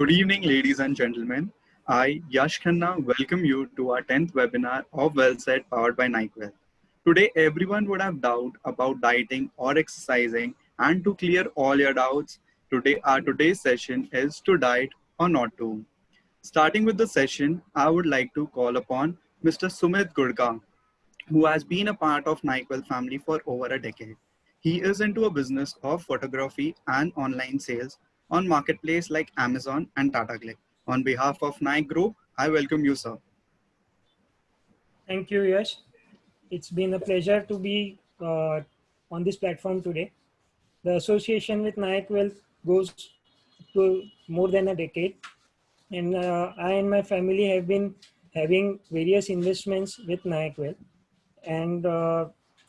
Good evening, ladies and gentlemen. I, Yash Khanna, welcome you to our 10th webinar of WellSaid powered by Naik Wealth. Today, everyone would have doubt about dieting or exercising, and to clear all your doubts, our today's session is to diet or not to. Starting with the session, I would like to call upon Mr. Sumit Gurka, who has been a part of Naik Wealth family for over a decade. He is into a business of photography and online sales on marketplace like Amazon and Tata Click. On behalf of Naik Group, I welcome you, sir. Thank you, Yash. It's been a pleasure to be on this platform today. The association with Naik Wealth goes to more than a decade, and I and my family have been having various investments with Naik Wealth. And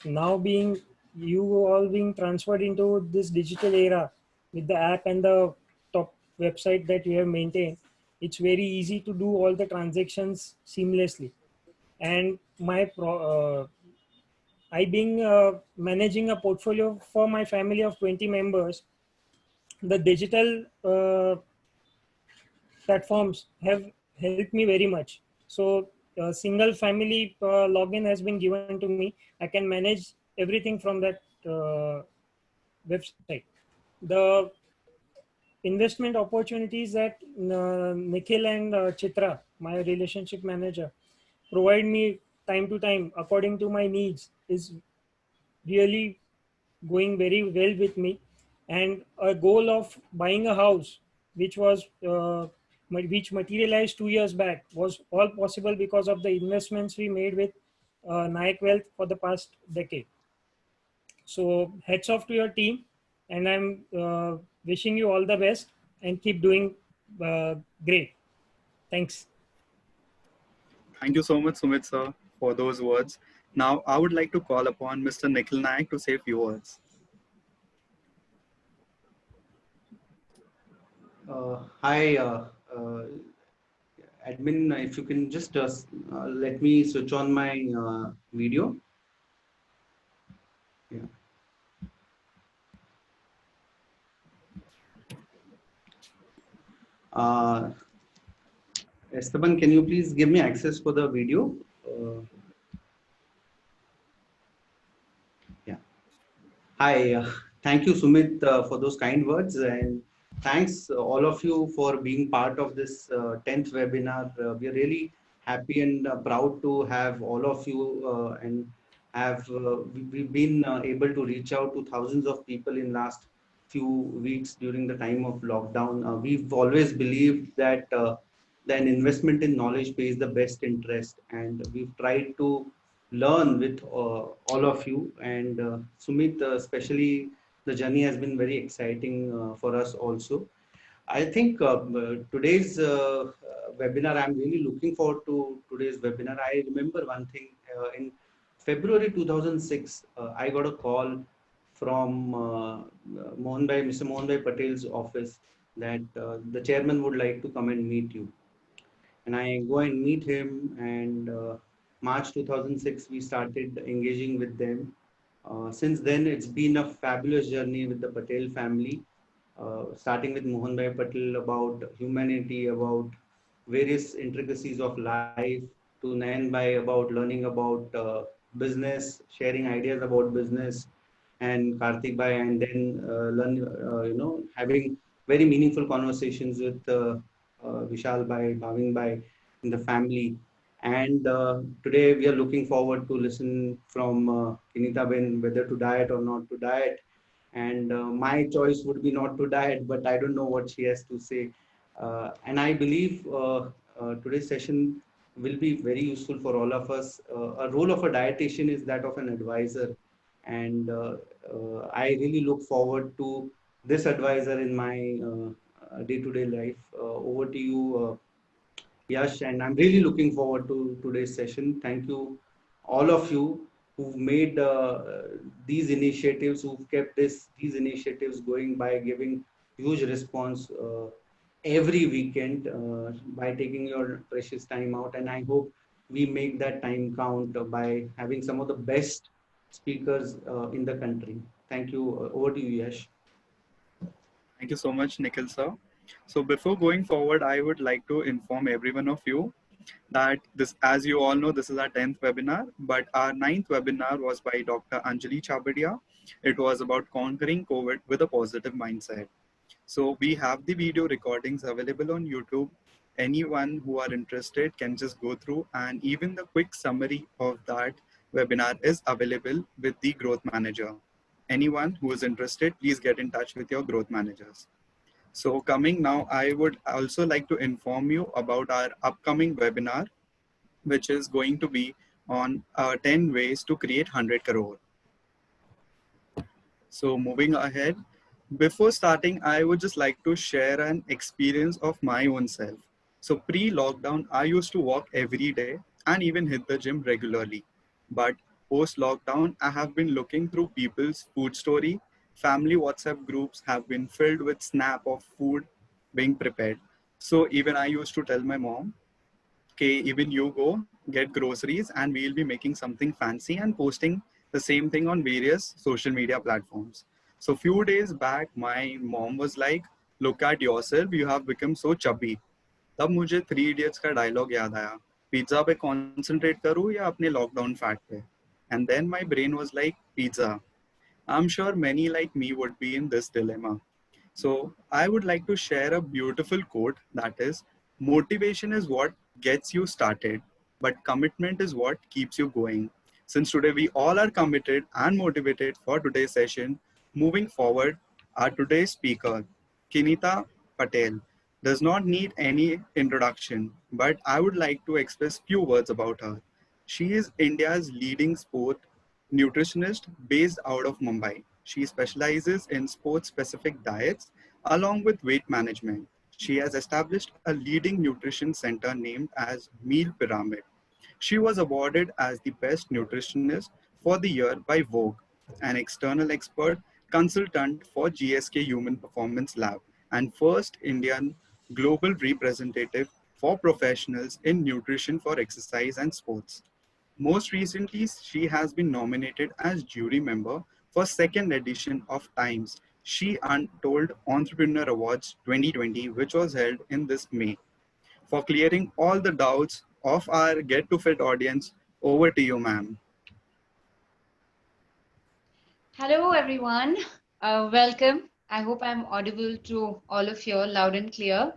now you all being transferred into this digital era with the app and the top website that you have maintained, it's very easy to do all the transactions seamlessly. And I being managing a portfolio for my family of 20 members, the digital platforms have helped me very much. So a single family login has been given to me. I can manage everything from that website. The investment opportunities that Nikhil and Chitra, my relationship manager, provide me time to time according to my needs is really going very well with me. And a goal of buying a house which was which materialized 2 years back was all possible because of the investments we made with Naik Wealth for the past decade. So hats off to your team, and I'm wishing you all the best and keep doing great. Thanks. Thank you so much, Sumit, sir, for those words. Now, I would like to call upon Mr. Nikhil Naik to say a few words. Hi, admin, if you can just let me switch on my video. Yeah. Esteban, can you please give me access for the video? Yeah. Hi, thank you, Sumit, for those kind words, and thanks all of you for being part of this 10th webinar. We are really happy and proud to have all of you and we've been able to reach out to thousands of people in last few weeks during the time of lockdown. We've always believed that an investment in knowledge pays the best interest, and we've tried to learn with all of you. And Sumit, especially the journey has been very exciting for us also. I think today's webinar, I'm really looking forward to today's webinar. I remember one thing in February 2006, I got a call from Mr. Mohan Patel's office that the chairman would like to come and meet you. And I go and meet him, and March 2006, we started engaging with them. Since then, it's been a fabulous journey with the Patel family, starting with Mohan Bhai Patel about humanity, about various intricacies of life, to Nayan Bhai about learning about business, sharing ideas about business, and Karthik Bhai, and then having very meaningful conversations with Vishal Bhai, Bhavin Bhai in the family. And today we are looking forward to listen from Kinita Ben whether to diet or not to diet. And my choice would be not to diet, but I don't know what she has to say. And I believe today's session will be very useful for all of us. A role of a dietitian is that of an advisor. And I really look forward to this advisor in my day-to-day life. Over to you, Yash, and I'm really looking forward to today's session. Thank you, all of you who've made these initiatives, who've kept these initiatives going by giving huge response every weekend by taking your precious time out. And I hope we make that time count by having some of the best speakers in the country. Thank you. Over to you, Yash. Thank you so much, Nikhil, sir. So before going forward, I would like to inform every one of you that this, as you all know, this is our 10th webinar, but our ninth webinar was by Dr. Anjali Chabadia. It was about conquering COVID with a positive mindset. So we have the video recordings available on YouTube. Anyone who are interested can just go through, and even the quick summary of that webinar is available with the growth manager. Anyone who is interested, please get in touch with your growth managers. So coming now, I would also like to inform you about our upcoming webinar, which is going to be on 10 ways to create 100 crore. So moving ahead, before starting, I would just like to share an experience of my own self. So pre-lockdown, I used to walk every day and even hit the gym regularly. But post-lockdown, I have been looking through people's food story. Family WhatsApp groups have been filled with snap of food being prepared. So even I used to tell my mom, okay, even you go get groceries and we'll be making something fancy and posting the same thing on various social media platforms. So few days back, my mom was like, look at yourself, you have become so chubby. तब मुझे three idiots का dialogue याद आया, pizza पे concentrate करूँ या अपने lockdown fat पे. And then my brain was like pizza. I am sure many like me would be in this dilemma. So I would like to share a beautiful quote that is, motivation is what gets you started, but commitment is what keeps you going. Since today we all are committed and motivated for today's session, moving forward, our today's speaker, Kinita Patel, does not need any introduction, but I would like to express few words about her. She is India's leading sport nutritionist based out of Mumbai. She specializes in sports specific diets along with weight management. She has established a leading nutrition center named as Meal Pyramid. She was awarded as the best nutritionist for the year by Vogue, an external expert consultant for GSK Human Performance Lab, and first Indian global representative for professionals in nutrition for exercise and sports. Most recently, she has been nominated as jury member for second edition of Times She Untold Entrepreneur Awards 2020, which was held in this May. For clearing all the doubts of our Get to Fit audience, over to you, ma'am. Hello, everyone. Welcome. I hope I'm audible to all of you loud and clear.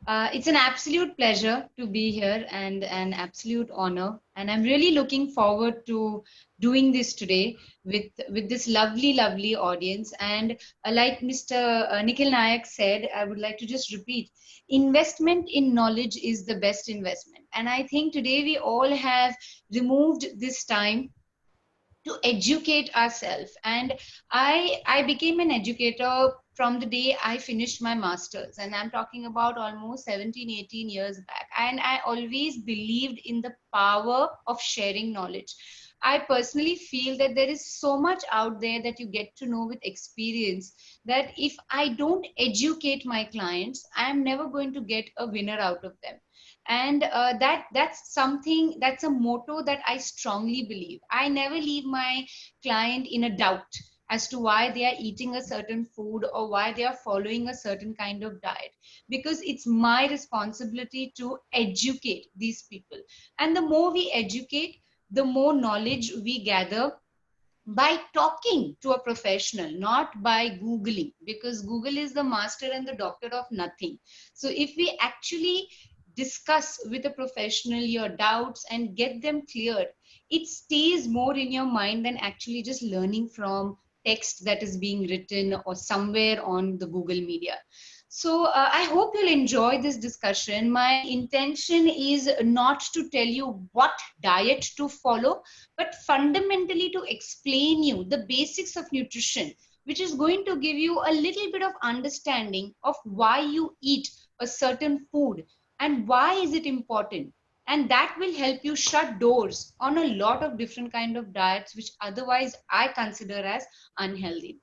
It's an absolute pleasure to be here and an absolute honor. And I'm really looking forward to doing this today with this lovely, lovely audience. And like Mr. Nikhil Nayak said, I would like to just repeat, investment in knowledge is the best investment. And I think today we all have removed this time to educate ourselves, and I became an educator from the day I finished my masters, and I'm talking about almost 17-18 years back. And I always believed in the power of sharing knowledge. I personally feel that there is so much out there that you get to know with experience, that if I don't educate my clients, I am never going to get a winner out of them. And that's something, that's a motto that I strongly believe. I never leave my client in a doubt as to why they are eating a certain food or why they are following a certain kind of diet, because it's my responsibility to educate these people. And the more we educate, the more knowledge we gather by talking to a professional, not by Googling, because Google is the master and the doctor of nothing. So if we actually discuss with a professional your doubts and get them cleared, it stays more in your mind than actually just learning from text that is being written or somewhere on the Google media. So I hope you'll enjoy this discussion. My intention is not to tell you what diet to follow, but fundamentally to explain you the basics of nutrition, which is going to give you a little bit of understanding of why you eat a certain food and why is it important. And that will help you shut doors on a lot of different kind of diets which otherwise I consider as unhealthy.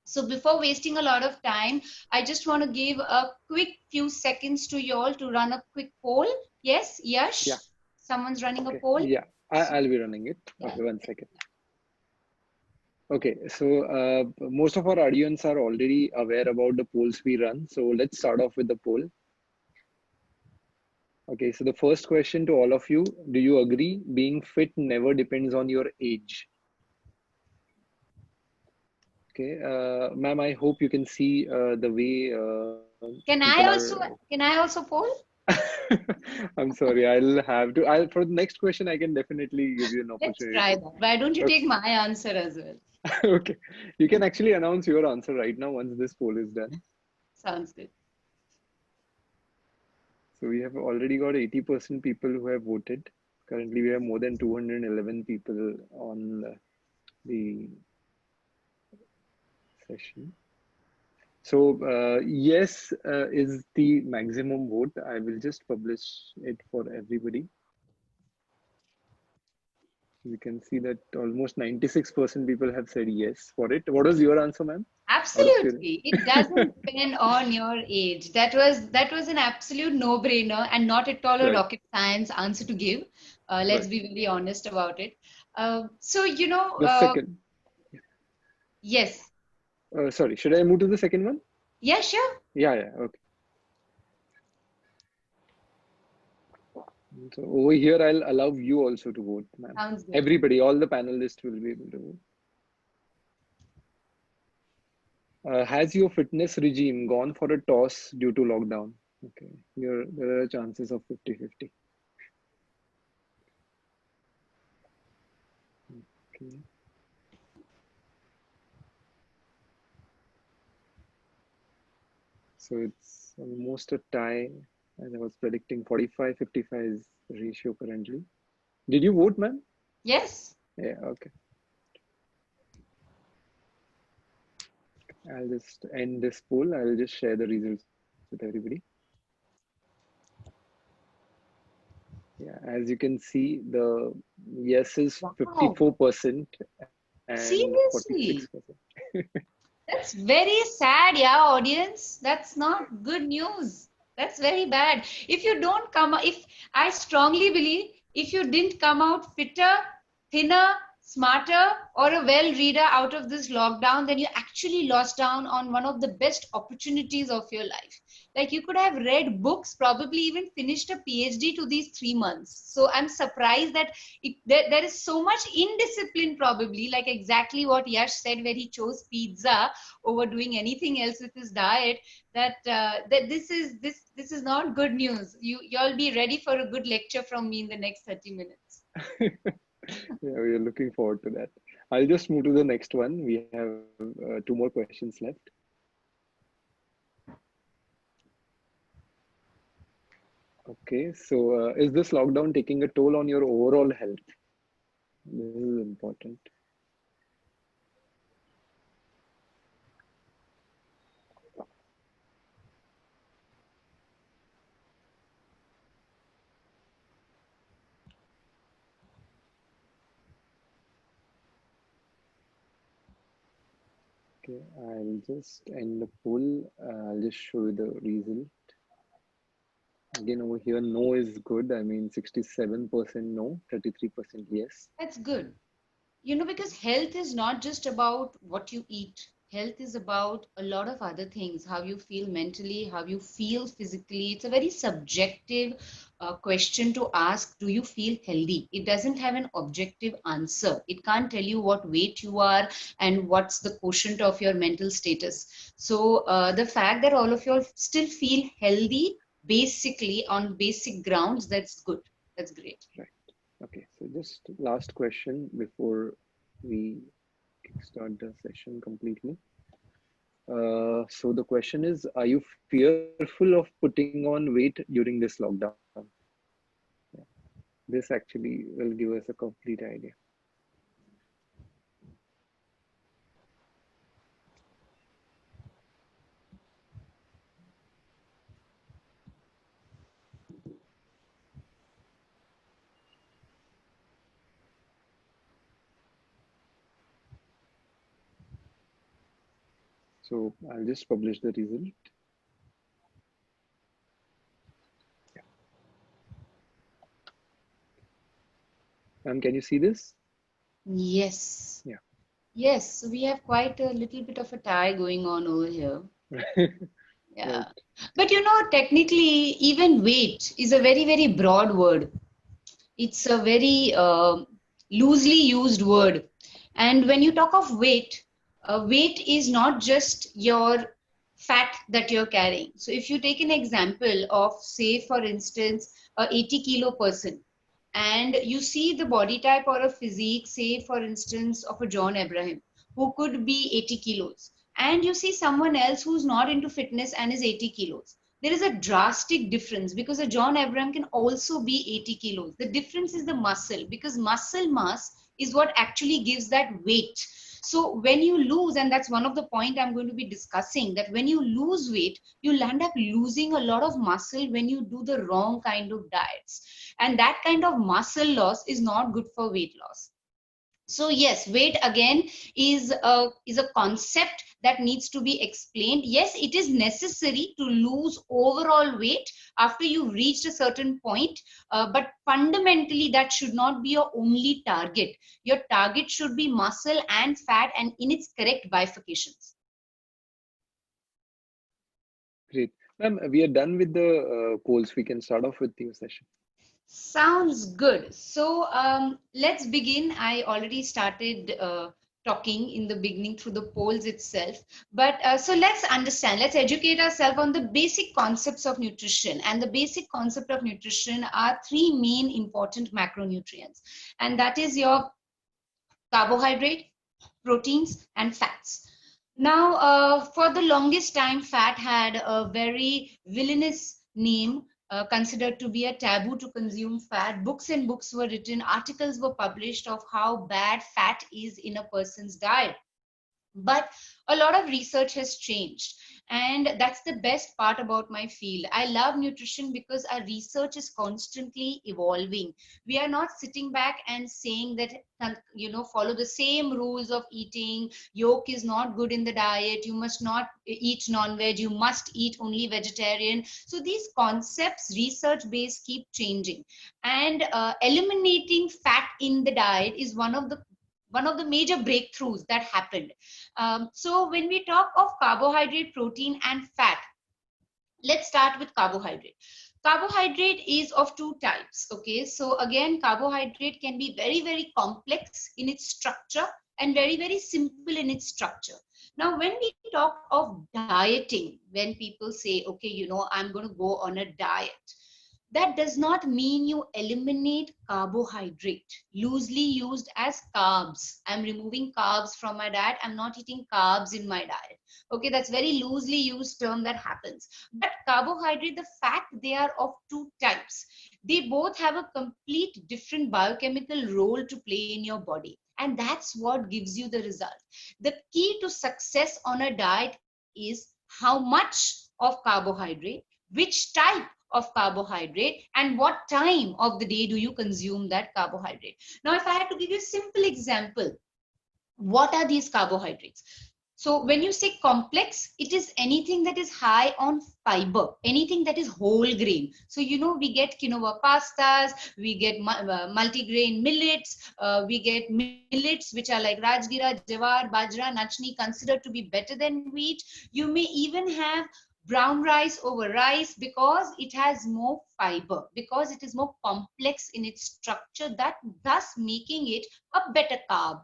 So before wasting a lot of time, I just want to give a quick few seconds to you all to run a quick poll. Yes, Yash? Yeah. Someone's running a Okay. poll? Yeah. I'll be running it. Yeah. Okay. 1 second. Okay, so most of our audience are already aware about the polls we run. So let's start off with the poll. Okay, so the first question to all of you, do you agree being fit never depends on your age? Okay, ma'am, I hope you can see the way Can people I are. also can I also poll? I'm sorry, I'll have to. I'll for the next question, I can definitely give you an Let's opportunity try to. that. Why don't you Okay, take my answer as well? okay. You can actually announce your answer right now once this poll is done. Sounds good. So we have already got 80% people who have voted. Currently, we have more than 211 people on the session. So yes is the maximum vote. I will just publish it for everybody. You can see that almost 96% people have said yes for it. What was your answer, ma'am? Out of curiosity. Absolutely. It doesn't depend on your age. That was an absolute no-brainer and not at all a Right, rocket science answer to give. Let's right. be very honest about it. So, The second. yes. Sorry, should I move to the second one? Yeah, sure. Yeah, yeah, okay. So over here, I'll allow you also to vote, ma'am. Sounds good. Everybody, all the panelists will be able to vote. Has your fitness regime gone for a toss due to lockdown? Okay, here there are chances of 50-50. Okay. So it's almost a tie, as I was predicting. 45-55 is the ratio currently. Did you vote, ma'am? Yes. Yeah, okay. I'll just end this poll. I'll just share the results with everybody. Yeah, as you can see, the yes is Wow. 54% and Seriously. 46%. That's very sad, yeah, audience. That's not good news. That's very bad. If you don't come, if I strongly believe if you didn't come out fitter, thinner, smarter, or a well reader out of this lockdown, then you actually lost down on one of the best opportunities of your life. Like you could have read books, probably even finished a PhD to these 3 months. So I'm surprised that there is so much indiscipline, probably, like exactly what Yash said, where he chose pizza over doing anything else with his diet, that this is not good news. Y'all be ready for a good lecture from me in the next 30 minutes. Yeah, we are looking forward to that. I'll just move to the next one. We have two more questions left. Okay, so is this lockdown taking a toll on your overall health? This is important. Okay, I'll just end the poll. I'll just show you the result. Again, over here, no is good. I mean, 67% no, 33% yes. That's good. Because health is not just about what you eat. Health is about a lot of other things, how you feel mentally, how you feel physically. It's a very subjective question to ask. Do you feel healthy? It doesn't have an objective answer. It can't tell you what weight you are and what's the quotient of your mental status. So the fact that all of you all still feel healthy, basically on basic grounds, that's good. That's great. Right. Okay, so just last question before we start the session completely. So the question is, are you fearful of putting on weight during this lockdown? Yeah. This actually will give us a complete idea. So I'll just publish the result. Ma'am, can you see this? Yes. Yeah. Yes, we have quite a little bit of a tie going on over here. Right. Yeah. But technically, even weight is a very, very broad word. It's a very loosely used word. And when you talk of weight, weight is not just your fat that you're carrying. So if you take an example of, say, for instance, a 80-kilo person, and you see the body type or a physique, say, for instance, of a John Abraham, who could be 80 kilos, and you see someone else who's not into fitness and is 80 kilos, there is a drastic difference, because a John Abraham can also be 80 kilos. The difference is the muscle, because muscle mass is what actually gives that weight. So when you lose, and that's one of the point I'm going to be discussing, that when you lose weight, you'll end up losing a lot of muscle when you do the wrong kind of diets. And that kind of muscle loss is not good for weight loss. So yes, weight again is a concept that needs to be explained. Yes, it is necessary to lose overall weight after you've reached a certain point, but fundamentally that should not be your only target. Your target should be muscle and fat, and in its correct bifurcations. Great. Ma'am, we are done with the polls. We can start off with your session. Sounds good. So let's begin. I already started talking in the beginning through the polls itself. But so let's understand, let's educate ourselves on the basic concepts of nutrition. And the basic concept of nutrition are three main important macronutrients. And that is your carbohydrate, proteins, and fats. Now, for the longest time, fat had a very villainous name, considered to be a taboo to consume fat. Books and books were written, articles were published of how bad fat is in a person's diet. But a lot of research has changed, and that's the best part about my field. I love nutrition because our research is constantly evolving. We are not sitting back and saying that, follow the same rules of eating. Yolk is not good in the diet, you must not eat non-veg, you must eat only vegetarian. So these concepts, research based, keep changing. And eliminating fat in the diet is one of the major breakthroughs that happened. So when we talk of carbohydrate, protein, and fat, let's start with carbohydrate. Carbohydrate is of two types. Okay, so again, carbohydrate can be very, very complex in its structure and very, very simple in its structure. Now, when we talk of dieting, when people say, okay, I'm going to go on a diet, that does not mean you eliminate carbohydrate, loosely used as carbs. I'm removing carbs from my diet. I'm not eating carbs in my diet. Okay, that's very loosely used term that happens. But carbohydrate, the fact they are of two types, they both have a complete different biochemical role to play in your body. And that's what gives you the result. The key to success on a diet is how much of carbohydrate, which type of carbohydrate, and what time of the day do you consume that carbohydrate. Now, if I had to give you a simple example, what are these carbohydrates? So when you say complex, it is anything that is high on fiber, anything that is whole grain. So, we get quinoa pastas, we get multigrain millets, we get millets which are like rajgira, jawar, bajra, nachni, considered to be better than wheat. You may even have brown rice over rice because it has more fiber, because it is more complex in its structure, that thus making it a better carb.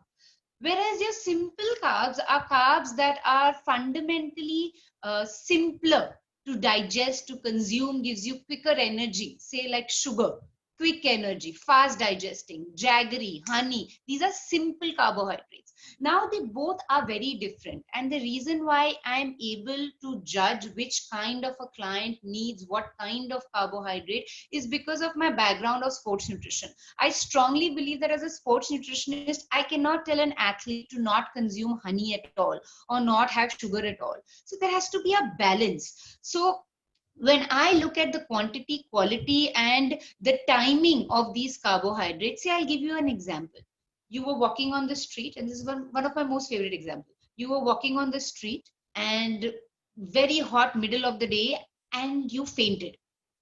Whereas your simple carbs are carbs that are fundamentally simpler to digest, to consume, gives you quicker energy, say like sugar, quick energy, fast digesting, jaggery, honey. These are simple carbohydrates. Now they both are very different. And the reason why I'm able to judge which kind of a client needs what kind of carbohydrate is because of my background of sports nutrition. I strongly believe that as a sports nutritionist, I cannot tell an athlete to not consume honey at all or not have sugar at all. So there has to be a balance. So when I look at the quantity, quality, and the timing of these carbohydrates, say I'll give you an example. You were walking on the street, and this is one of my most favorite examples. You were walking on the street and very hot middle of the day, and you fainted.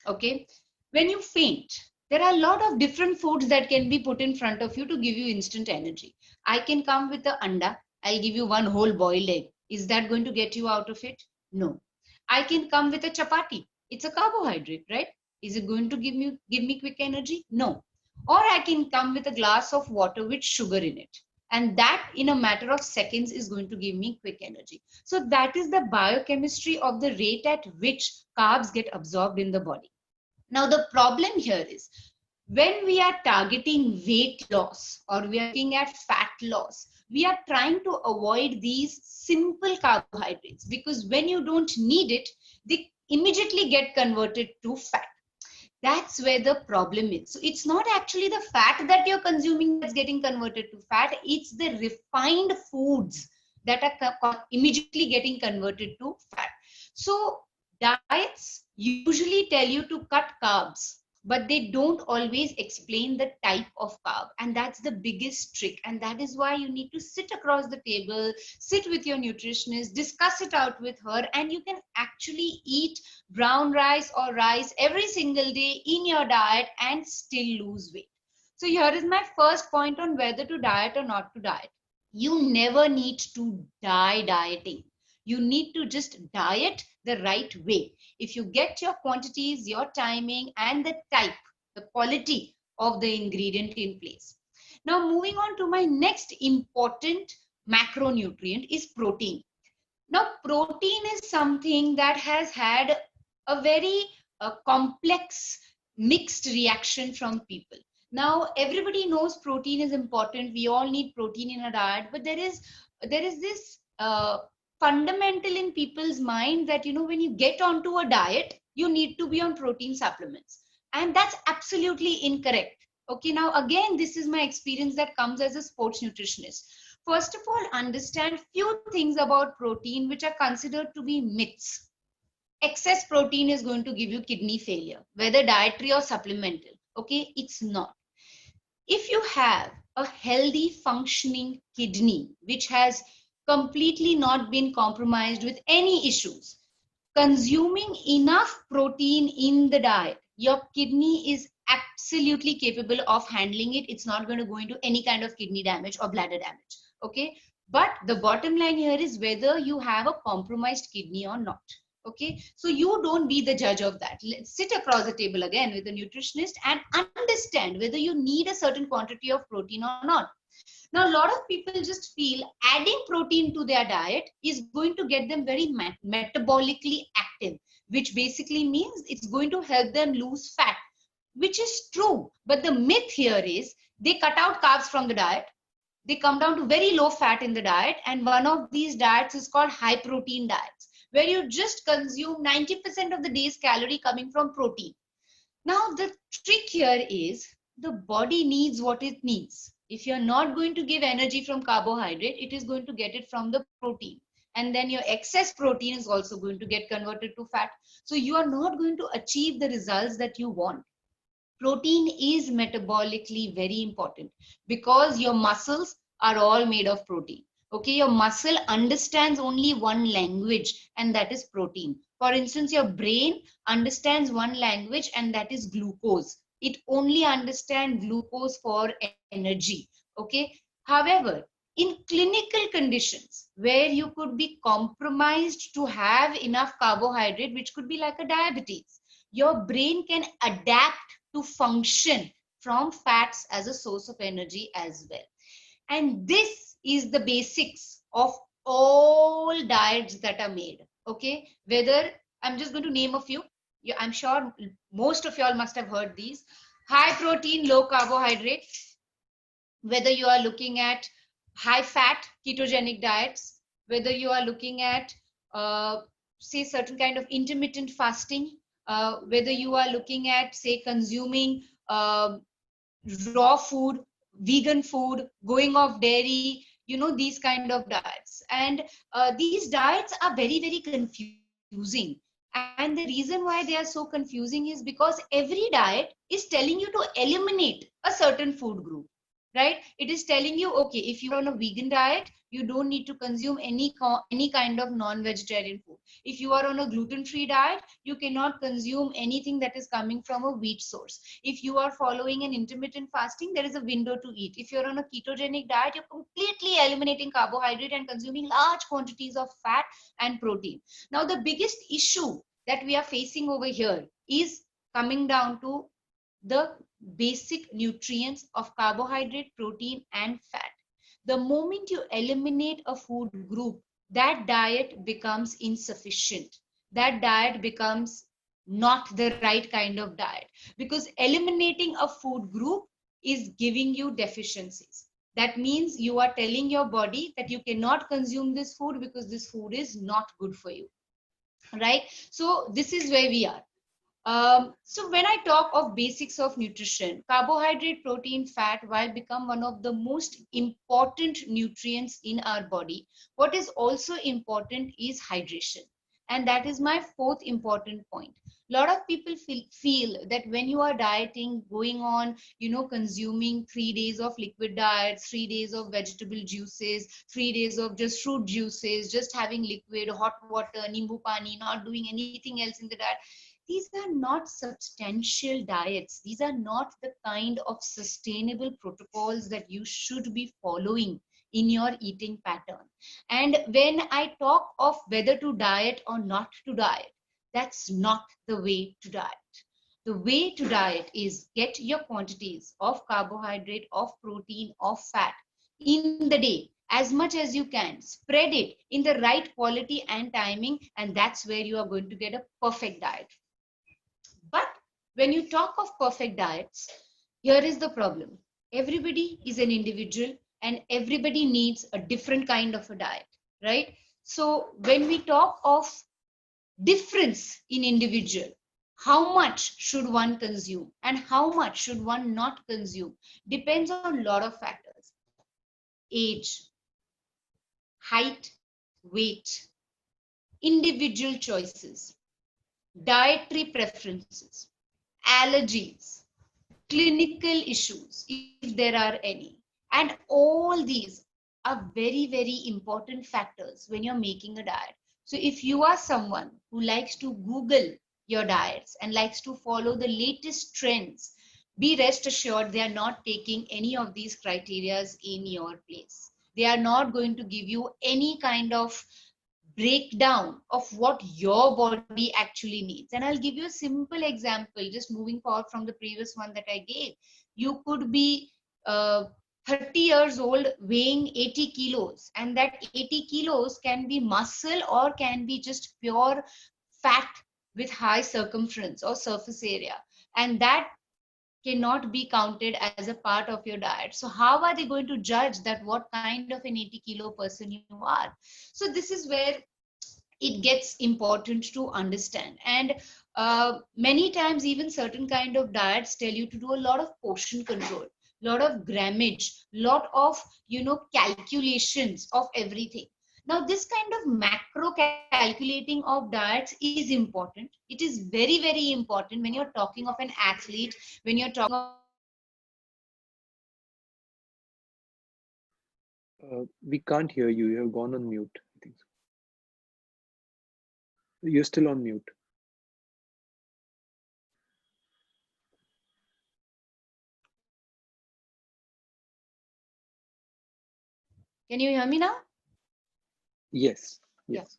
Okay. When you faint, there are a lot of different foods that can be put in front of you to give you instant energy. I can come with the anda. I'll give you one whole boiled egg. Is that going to get you out of it? No. I can come with a chapati. It's a carbohydrate, right? Is it going to give me quick energy? No. Or I can come with a glass of water with sugar in it. And that in a matter of seconds is going to give me quick energy. So that is the biochemistry of the rate at which carbs get absorbed in the body. Now, the problem here is when we are targeting weight loss or we are looking at fat loss, we are trying to avoid these simple carbohydrates because when you don't need it, they immediately get converted to fat. That's where the problem is. So it's not actually the fat that you're consuming that's getting converted to fat, it's the refined foods that are immediately getting converted to fat. So diets usually tell you to cut carbs, but they don't always explain the type of carb. And that's the biggest trick. And that is why you need to sit across the table, sit with your nutritionist, discuss it out with her, and you can actually eat brown rice or rice every single day in your diet and still lose weight. So here is my first point on whether to diet or not to diet. You never need to die dieting. You need to just diet the right way. If you get your quantities, your timing, and the type, the quality of the ingredient in place. Now, moving on to my next important macronutrient is protein. Now, protein is something that has had a very complex, mixed reaction from people. Now, everybody knows protein is important. We all need protein in a diet, but there is this fundamental in people's mind that, you know, when you get onto a diet, you need to be on protein supplements. And that's absolutely incorrect. Okay, now again, this is my experience that comes as a sports nutritionist. First of all, understand few things about protein which are considered to be myths. Excess protein is going to give you kidney failure, whether dietary or supplemental. Okay, it's not. If you have a healthy functioning kidney which has completely not been compromised with any issues, consuming enough protein in the diet, your kidney is absolutely capable of handling it. It's not going to go into any kind of kidney damage or bladder damage. Okay, but the bottom line here is whether you have a compromised kidney or not. Okay, so you don't be the judge of that. Let's sit across the table again with a nutritionist and understand whether you need a certain quantity of protein or not. Now, a lot of people just feel adding protein to their diet is going to get them very metabolically active, which basically means it's going to help them lose fat, which is true. But the myth here is they cut out carbs from the diet. They come down to very low fat in the diet. And one of these diets is called high protein diets, where you just consume 90% of the day's calorie coming from protein. Now, the trick here is the body needs what it needs. If you're not going to give energy from carbohydrate, it is going to get it from the protein. And then your excess protein is also going to get converted to fat. So you are not going to achieve the results that you want. Protein is metabolically very important because your muscles are all made of protein. Okay, your muscle understands only one language, and that is protein. For instance, your brain understands one language, and that is glucose. It only understands glucose for energy. Okay, however, in clinical conditions where you could be compromised to have enough carbohydrate, which could be like a diabetes, your brain can adapt to function from fats as a source of energy as well. And this is the basics of all diets that are made. Okay, whether I'm just going to name a few. I'm sure most of y'all must have heard these. High protein, low carbohydrate. Whether you are looking at high fat ketogenic diets, whether you are looking at say certain kind of intermittent fasting, whether you are looking at say consuming raw food, vegan food, going off dairy, you know, these kind of diets. And these diets are very, very confusing. And the reason why they are so confusing is because every diet is telling you to eliminate a certain food group. right? It is telling you, okay, if you are on a vegan diet, you don't need to consume any kind of non-vegetarian food. If you are on a gluten-free diet, you cannot consume anything that is coming from a wheat source. If you are following an intermittent fasting, there is a window to eat. If you're on a ketogenic diet, you're completely eliminating carbohydrate and consuming large quantities of fat and protein. Now, the biggest issue that we are facing over here is coming down to the basic nutrients of carbohydrate, protein, and fat. The moment you eliminate a food group, that diet becomes insufficient. That diet becomes not the right kind of diet, because eliminating a food group is giving you deficiencies. That means you are telling your body that you cannot consume this food because this food is not good for you, right? So this is where we are. So when I talk of basics of nutrition, carbohydrate, protein, fat, while become one of the most important nutrients in our body, what is also important is hydration. And that is my fourth important point. A lot of people feel that when you are dieting, going on, consuming 3 days of liquid diets, 3 days of vegetable juices, 3 days of just fruit juices, just having liquid, hot water, nimbu pani, not doing anything else in the diet, these are not substantial diets. These are not the kind of sustainable protocols that you should be following in your eating pattern. And when I talk of whether to diet or not to diet, that's not the way to diet. The way to diet is get your quantities of carbohydrate, of protein, of fat in the day as much as you can. Spread it in the right quality and timing, and that's where you are going to get a perfect diet. But when you talk of perfect diets, here is the problem. Everybody is an individual and everybody needs a different kind of a diet, right? So when we talk of difference in individual, how much should one consume and how much should one not consume depends on a lot of factors. Age, height, weight, individual choices, dietary preferences, allergies, clinical issues, if there are any. And all these are very, very important factors when you're making a diet. So if you are someone who likes to Google your diets and likes to follow the latest trends, be rest assured they are not taking any of these criterias in your place. They are not going to give you any kind of breakdown of what your body actually needs. And I'll give you a simple example, just moving forward from the previous one that I gave. You could be 30 years old weighing 80 kilos, and that 80 kilos can be muscle or can be just pure fat with high circumference or surface area. And that cannot be counted as a part of your diet. So how are they going to judge that what kind of an 80 kilo person you are? So this is where it gets important to understand. And many times even certain kind of diets tell you to do a lot of portion control, lot of grammage, lot of calculations of everything. Now this kind of macro calculating of diets is important. It is very, very important when you're talking of an athlete, when you're talking of We can't hear you. You have gone on mute. I think so. You're still on mute. Can you hear me now? Yes. Yeah. Yes.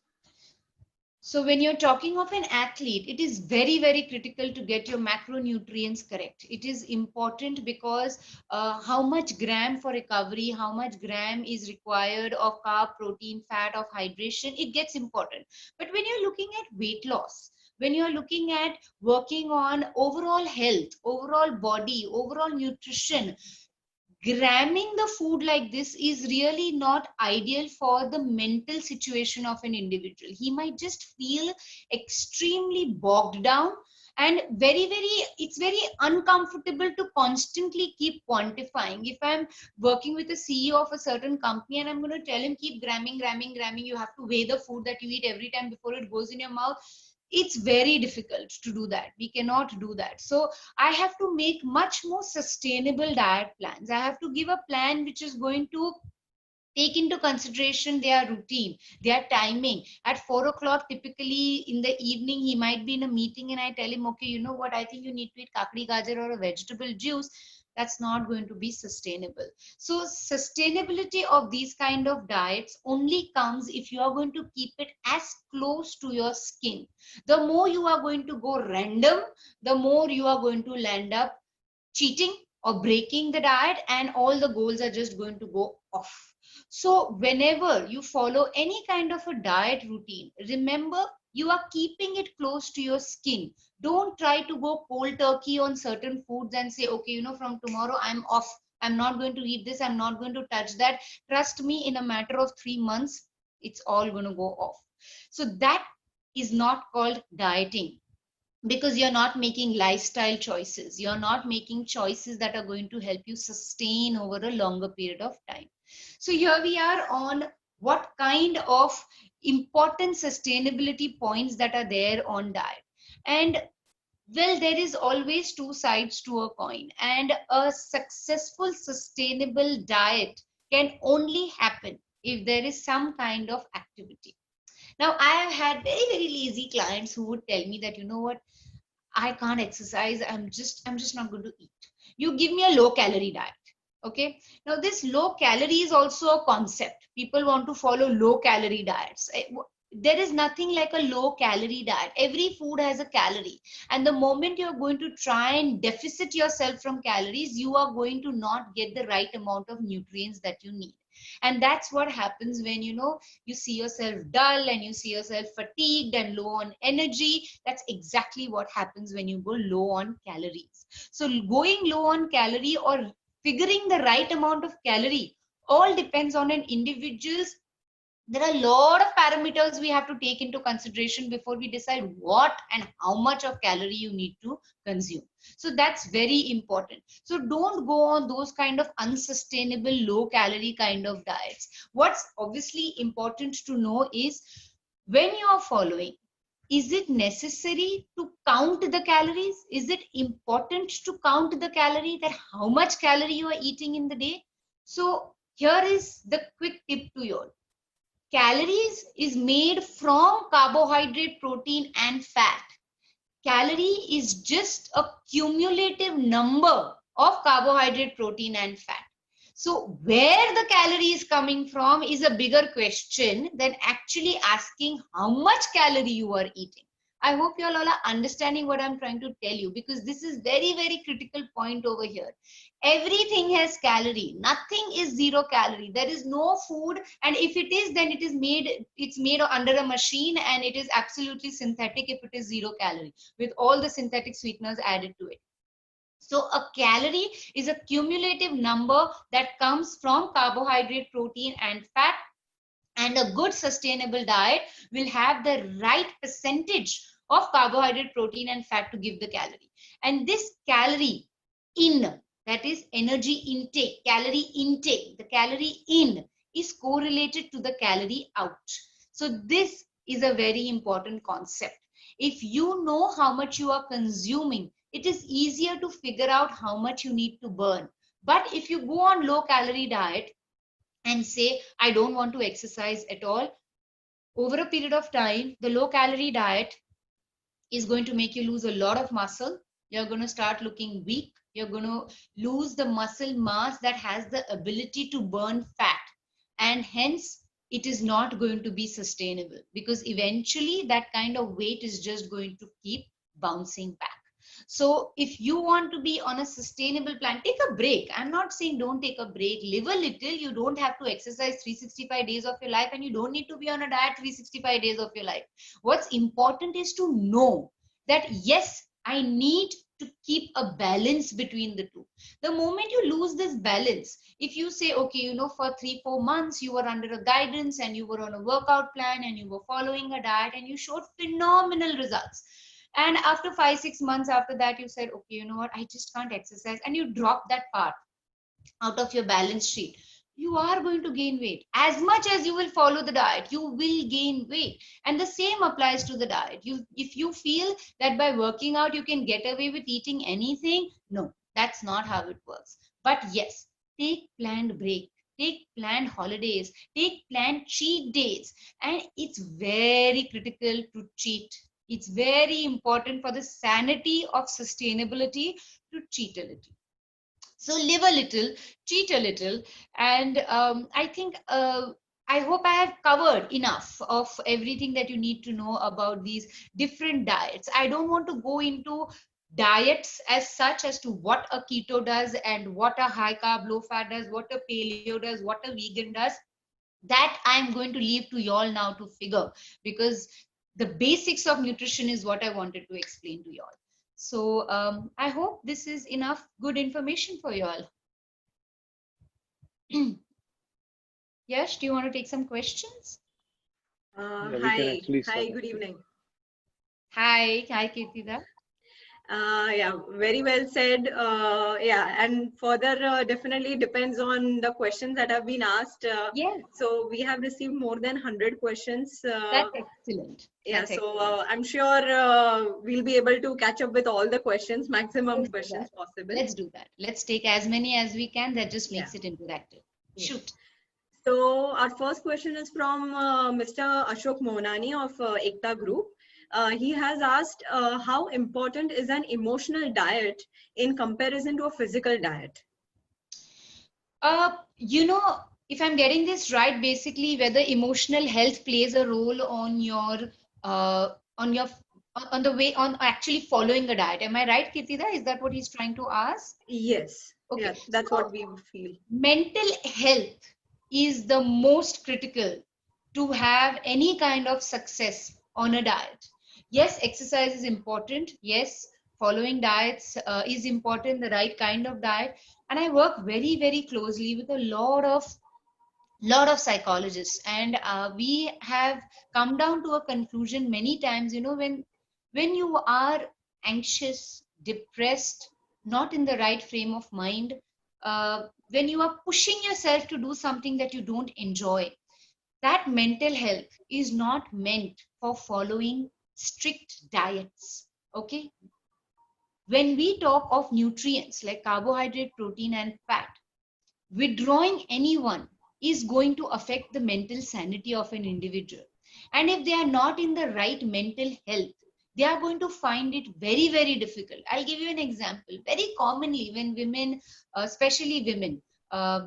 So when you're talking of an athlete, it is very, very critical to get your macronutrients correct. It is important because how much gram for recovery, how much gram is required of carb, protein, fat, of hydration, it gets important. But when you're looking at weight loss, when you're looking at working on overall health, overall body, overall nutrition, gramming the food like this is really not ideal for the mental situation of an individual. He might just feel extremely bogged down and very, very, it's very uncomfortable to constantly keep quantifying. If I'm working with a CEO of a certain company and I'm going to tell him keep gramming, you have to weigh the food that you eat every time before it goes in your mouth, it's very difficult to do that. We cannot do that. So I have to make much more sustainable diet plans. I have to give a plan which is going to take into consideration their routine, their timing. At 4 o'clock, typically in the evening, he might be in a meeting and I tell him, okay, you know what, I think you need to eat kakdi gajar or a vegetable juice. That's not going to be sustainable. So sustainability of these kind of diets only comes if you are going to keep it as close to your skin. The more you are going to go random, the more you are going to land up cheating or breaking the diet, and all the goals are just going to go off. So whenever you follow any kind of a diet routine, remember you are keeping it close to your skin. Don't try to go cold turkey on certain foods and say, okay, you know, from tomorrow I'm off. I'm not going to eat this. I'm not going to touch that. Trust me, in a matter of 3 months, it's all going to go off. So that is not called dieting, because you're not making lifestyle choices. You're not making choices that are going to help you sustain over a longer period of time. So here we are on what kind of important sustainability points that are there on diet. And well, there is always two sides to a coin, and a successful sustainable diet can only happen if there is some kind of activity. Now, I have had very, very lazy clients who would tell me that, you know what, I can't exercise. I'm just not going to eat. You give me a low calorie diet. Okay. Now this low calorie is also a concept. People want to follow low calorie diets. There is nothing like a low calorie diet. Every food has a calorie. And the moment you're going to try and deficit yourself from calories, you are going to not get the right amount of nutrients that you need. And that's what happens when, you know, you see yourself dull and you see yourself fatigued and low on energy. That's exactly what happens when you go low on calories. So going low on calorie or figuring the right amount of calorie all depends on an individual's. There are a lot of parameters we have to take into consideration before we decide what and how much of calorie you need to consume. So that's very important. So don't go on those kind of unsustainable low calorie kind of diets. What's obviously important to know is, when you are following, is it necessary to count the calories? Is it important to count the calorie, that how much calorie you are eating in the day? So here is the quick tip to you all. Calories is made from carbohydrate, protein, and fat. Calorie is just a cumulative number of carbohydrate, protein, and fat. So where the calorie is coming from is a bigger question than actually asking how much calorie you are eating. I hope you all are understanding what I'm trying to tell you, because this is very, very critical point over here. Everything has calorie. Nothing is zero calorie. There is no food, and if it is, then it's made under a machine, and it is absolutely synthetic if it is zero calorie with all the synthetic sweeteners added to it. So a calorie is a cumulative number that comes from carbohydrate, protein, and fat. And a good sustainable diet will have the right percentage of carbohydrate, protein, and fat to give the calorie. And this calorie in, that is energy intake, calorie intake, the calorie in is correlated to the calorie out. So this is a very important concept. If you know how much you are consuming, it is easier to figure out how much you need to burn. But if you go on low calorie diet and say, I don't want to exercise at all, over a period of time, the low calorie diet is going to make you lose a lot of muscle. You're going to start looking weak. You're going to lose the muscle mass that has the ability to burn fat. And hence, it is not going to be sustainable, because eventually that kind of weight is just going to keep bouncing back. So if you want to be on a sustainable plan, take a break. I'm not saying don't take a break. Live a little. You don't have to exercise 365 days of your life, and you don't need to be on a diet 365 days of your life. What's important is to know that, yes, I need to keep a balance between the two. The moment you lose this balance, if you say, okay, you know, for 3-4 months you were under a guidance and you were on a workout plan and you were following a diet and you showed phenomenal results, and after 5-6 months after that you said, okay, you know what, I just can't exercise, and you drop that part out of your balance sheet, you are going to gain weight. As much as you will follow the diet, you will gain weight. And the same applies to the diet. If you feel that by working out you can get away with eating anything, no, that's not how it works. But yes, take planned break, take planned holidays, take planned cheat days. And it's very critical to cheat. It's very important for the sanity of sustainability to cheat a little. So live a little, cheat a little, and I think I hope I have covered enough of everything that you need to know about these different diets. I don't want to go into diets as such as to what a keto does and what a high carb low fat does, what a paleo does, what a vegan does. That I'm going to leave to y'all now to figure, because the basics of nutrition is what I wanted to explain to y'all. So I hope this is enough good information for y'all. Yash, do you want to take some questions? Yeah, we can Hi, actually hi, start. good evening. Hi, Kirtida. Yeah, very well said. Yeah, and further, definitely depends on the questions that have been asked. Yes, So we have received more than 100 questions. that's excellent. Yeah, That's so excellent. I'm sure we'll be able to catch up with all the questions, maximum Let's do questions that. possible. Let's do that. Let's take as many as we can. That just Yeah. makes it interactive. Yeah. Shoot. So our first question is from Mr. Ashok Monani of Ekta Group. He has asked how important is an emotional diet in comparison to a physical diet? You know, if I'm getting this right, basically whether emotional health plays a role on your on your on the way on actually following a diet. Am I right, Kirtida? Is that what he's trying to ask? Yes, yeah, Okay. that's So what we feel. mental health is the most critical to have any kind of success on a diet. Yes, exercise is important. Yes, following diets is important, the right kind of diet. And I work very, very closely with a lot of psychologists, and we have come down to a conclusion many times. You know, when you are anxious, depressed, not in the right frame of mind, when you are pushing yourself to do something that you don't enjoy, that mental health is not meant for following strict diets. Okay, when we talk of nutrients like carbohydrate, protein and fat, withdrawing anyone is going to affect the mental sanity of an individual. And if they are not in the right mental health, they are going to find it very, very difficult. I'll give you an example. Very commonly, when women, especially women,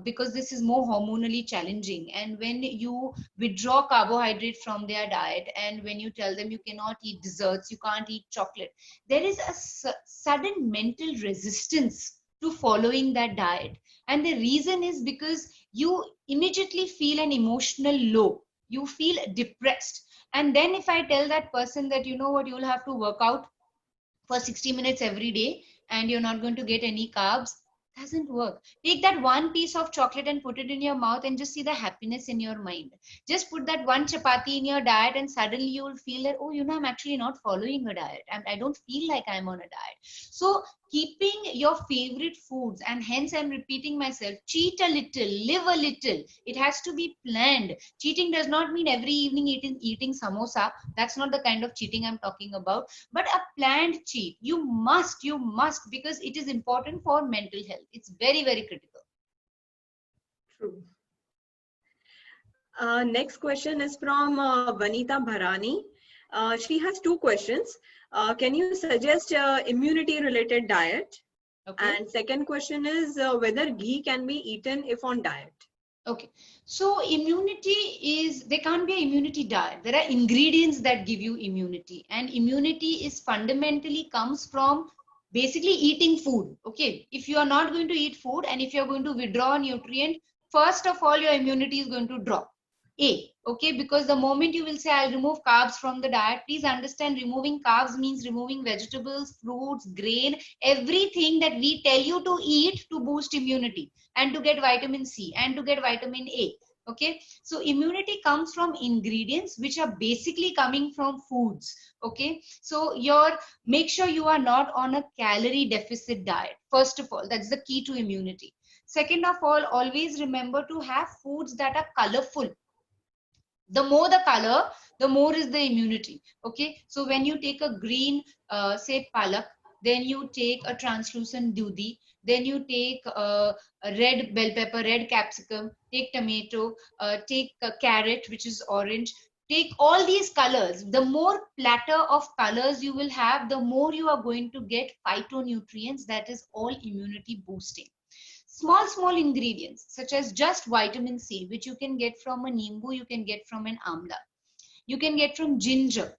because this is more hormonally challenging, and when you withdraw carbohydrate from their diet, and when you tell them you cannot eat desserts, you can't eat chocolate, there is a sudden mental resistance to following that diet. And the reason is because you immediately feel an emotional low, you feel depressed. And then if I tell that person that, you know what, you'll have to work out for 60 minutes every day and you're not going to get any carbs, doesn't work. Take that one piece of chocolate and put it in your mouth and just see the happiness in your mind. Just put that one chapati in your diet and suddenly you'll feel that, oh, you know, I'm actually not following a diet. I don't feel like I'm on a diet. So keeping your favorite foods, and hence I'm repeating myself, cheat a little, live a little. It has to be planned. Cheating does not mean every evening eating samosa. That's not the kind of cheating I'm talking about. But a planned cheat, you must, because it is important for mental health. It's very, very critical. True. Next question is from Vanita Bharani. She has two questions. Can you suggest immunity related diet? Okay. And second question is whether ghee can be eaten if on diet. Okay. So immunity is, there can't be an immunity diet. There are ingredients that give you immunity, and immunity is fundamentally comes from basically eating food. Okay. If you are not going to eat food, and if you're going to withdraw a nutrient, first of all, your immunity is going to drop. Okay, because the moment you will say, I'll remove carbs from the diet, please understand, removing carbs means removing vegetables, fruits, grain, everything that we tell you to eat to boost immunity and to get vitamin C and to get vitamin A. Okay, so immunity comes from ingredients which are basically coming from foods. Okay, so make sure you are not on a calorie deficit diet. First of all, that's the key to immunity. Second of all, always remember to have foods that are colorful. The more the color, the more is the immunity. Okay, so when you take a green, say palak, then you take a translucent dudi, then you take a red bell pepper, red capsicum, take tomato, take a carrot, which is orange. Take all these colors. The more platter of colors you will have, the more you are going to get phytonutrients, that is all immunity boosting. Small ingredients such as just vitamin C, which you can get from a nimbu, you can get from an amla, you can get from ginger.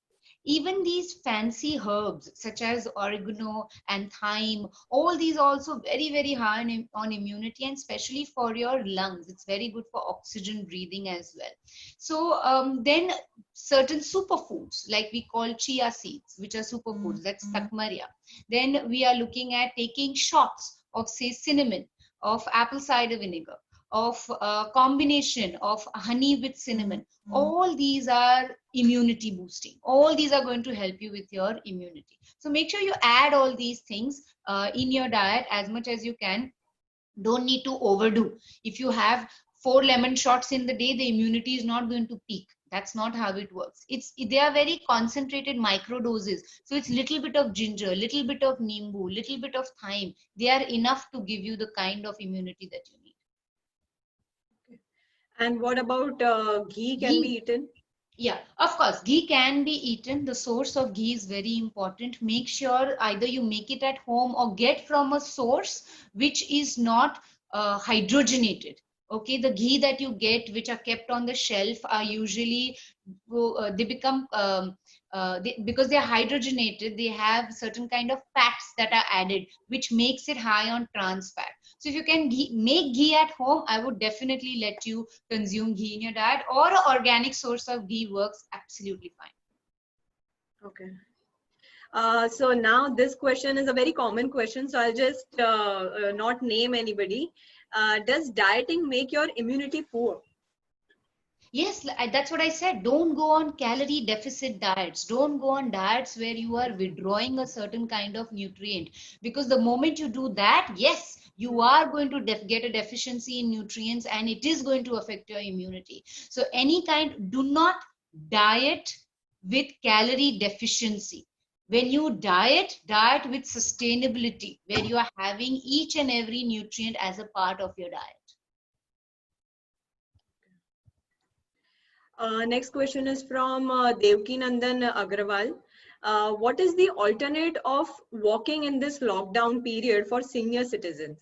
Even these fancy herbs such as oregano and thyme, all these also very high on immunity, and especially for your lungs. It's very good for oxygen breathing as well. So then certain superfoods like we call chia seeds, which are superfoods, that's takmaria. Then we are looking at taking shots of say cinnamon, of apple cider vinegar, of a combination of honey with cinnamon. All these are immunity boosting. All these are going to help you with your immunity. So make sure you add all these things in your diet as much as you can. Don't need to overdo. If you have 4 lemon shots in the day, the immunity is not going to peak. That's not how it works. They are very concentrated micro doses. So it's little bit of ginger, little bit of nimbu, little bit of thyme. They are enough to give you the kind of immunity that you need. And what about ghee? Can be eaten? Yeah, of course, ghee can be eaten. The source of ghee is very important. Make sure either you make it at home or get from a source which is not hydrogenated. Okay, the ghee that you get, which are kept on the shelf, are usually they become because they are hydrogenated. They have certain kind of fats that are added, which makes it high on trans fat. So if you can make ghee at home, I would definitely let you consume ghee in your diet, or an organic source of ghee works absolutely fine. Okay. So now this question is a very common question, so I'll just not name anybody. Does dieting make your immunity poor? Yes, that's what I said. Don't go on calorie deficit diets. Don't go on diets where you are withdrawing a certain kind of nutrient. Because the moment you do that, yes, you are going to get a deficiency in nutrients, and it is going to affect your immunity. So do not diet with calorie deficiency. When you diet with sustainability, where you are having each and every nutrient as a part of your diet. Next question is from Devki Nandan Agrawal. What is the alternate of walking in this lockdown period for senior citizens?